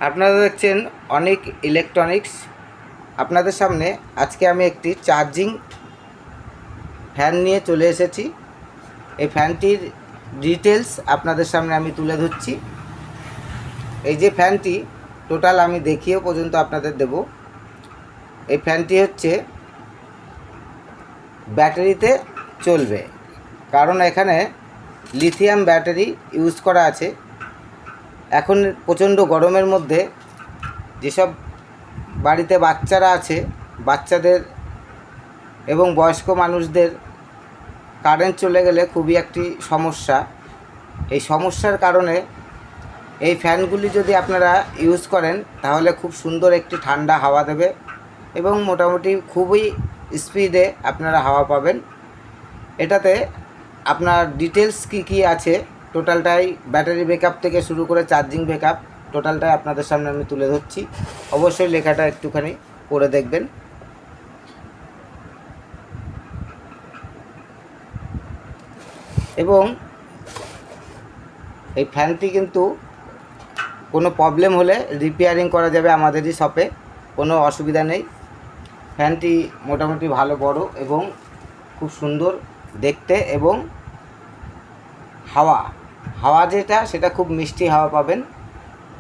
আপনারা দেখছেন অনেক ইলেকট্রনিক্স। আপনাদের সামনে আজকে আমি একটি চার্জিং ফ্যান নিয়ে চলে এসেছি। এই ফ্যানটির ডিটেলস আপনাদের সামনে আমি তুলে ধরছি। এই যে ফ্যানটি টোটাল আমি দেখিয়ে পর্যন্ত আপনাদের দেব। এই ফ্যানটি হচ্ছে ব্যাটারিতে চলবে, কারণ এখানে লিথিয়াম ব্যাটারি ইউজ করা আছে। এখন প্রচণ্ড গরমের মধ্যে যেসব বাড়িতে বাচ্চারা আছে, বাচ্চাদের এবং বয়স্ক মানুষদের কারেন্ট চলে গেলে খুবই একটি সমস্যা। এই সমস্যার কারণে এই ফ্যানগুলি যদি আপনারা ইউজ করেন তাহলে খুব সুন্দর একটি ঠান্ডা হাওয়া দেবে এবং মোটামুটি খুবই স্পিডে আপনারা হাওয়া পাবেন। এটাতে আপনার ডিটেলস কি আছে টোটালটাই, ব্যাটারি ব্যাকআপ থেকে শুরু করে চার্জিং ব্যাকআপ টোটালটাই আপনাদের সামনে আমি তুলে ধরছি। অবশ্যই লেখাটা একটুখানি পড়ে দেখবেন। এবং এই ফ্যানটি কিন্তু কোনো প্রবলেম হলে রিপেয়ারিং করা যাবে আমাদেরই শপে, কোনো অসুবিধা নেই। ফ্যানটি মোটামুটি ভালো বড় এবং খুব সুন্দর দেখতে, এবং হাওয়া যেটা সেটা খুব মিষ্টি হাওয়া পাবেন।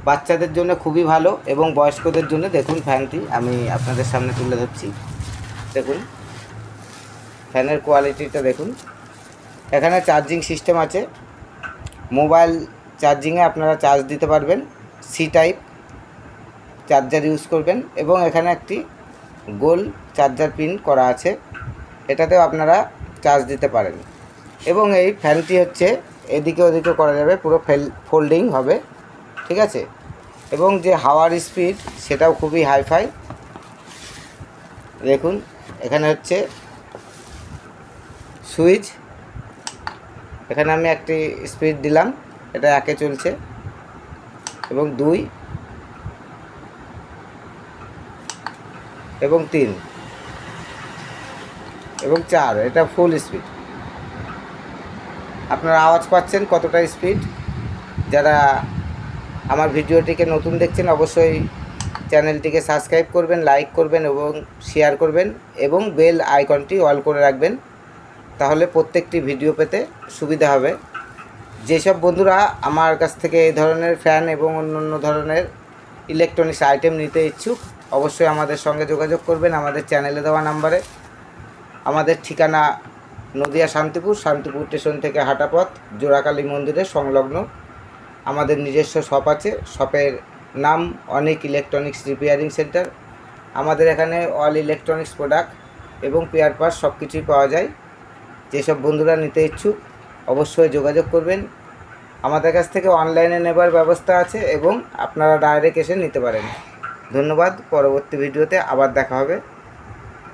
বাচ্চাদের জন্য খুবই ভালো এবং বয়স্কদের জন্য। দেখুন ফ্যানটি আমি আপনাদের সামনে তুলে ধরছি। দেখুন ফ্যানের কোয়ালিটিটা দেখুন। এখানে চার্জিং সিস্টেম আছে, মোবাইল চার্জিংয়ে আপনারা চার্জ দিতে পারবেন। সি টাইপ চার্জার ইউজ করবেন, এবং এখানে একটি গোল চার্জার পিন করা আছে, এটাতেও আপনারা চার্জ দিতে পারেন। এবং এই ফ্যানটি হচ্ছে এদিকে ওদিকে করা যাবে, পুরো ফোল্ডিং হবে, ঠিক আছে। এবং যে হাওয়ার স্পিড সেটাও খুবই হাইফাই। দেখুন এখানে হচ্ছে সুইচ, এখানে আমি একটি স্পিড দিলাম, এটা 1-এ চলছে, এবং 2 এবং 3 এবং 4, এটা ফুল স্পিড। আপনারা আওয়াজ পাচ্ছেন কতটা স্পিড। যারা আমার ভিডিওটিকে নতুন দেখছেন অবশ্যই চ্যানেলটিকে সাবস্ক্রাইব করবেন, লাইক করবেন এবং শেয়ার করবেন, এবং বেল আইকনটি অল করে রাখবেন, তাহলে প্রত্যেকটি ভিডিও পেতে সুবিধা হবে। যেসব বন্ধুরা আমার কাছ থেকে এই ধরনের ফ্যান এবং অন্যান্য ধরনের ইলেকট্রনিক্স আইটেম নিতে ইচ্ছুক অবশ্যই আমাদের সঙ্গে যোগাযোগ করবেন আমাদের চ্যানেলে দেওয়া নাম্বারে। আমাদের ঠিকানা নদিয়া শান্তিপুর স্টেশন থেকে হাঁটা পথ, জোড়াকালী মন্দিরের সংলগ্ন আমাদের নিজস্ব শপ আছে। শপের নাম অনেক ইলেকট্রনিক্স রিপেয়ারিং সেন্টার। আমাদের এখানে অল ইলেকট্রনিক্স প্রোডাক্ট এবং পেয়ার পার্টস সব কিছুই পাওয়া যায়। যেসব বন্ধুরা নিতে ইচ্ছুক অবশ্যই যোগাযোগ করবেন। আমাদের কাছ থেকে অনলাইনে নেবার ব্যবস্থা আছে, এবং আপনারা ডাইরেক্ট এসে নিতে পারেন। ধন্যবাদ। পরবর্তী ভিডিওতে আবার দেখা হবে।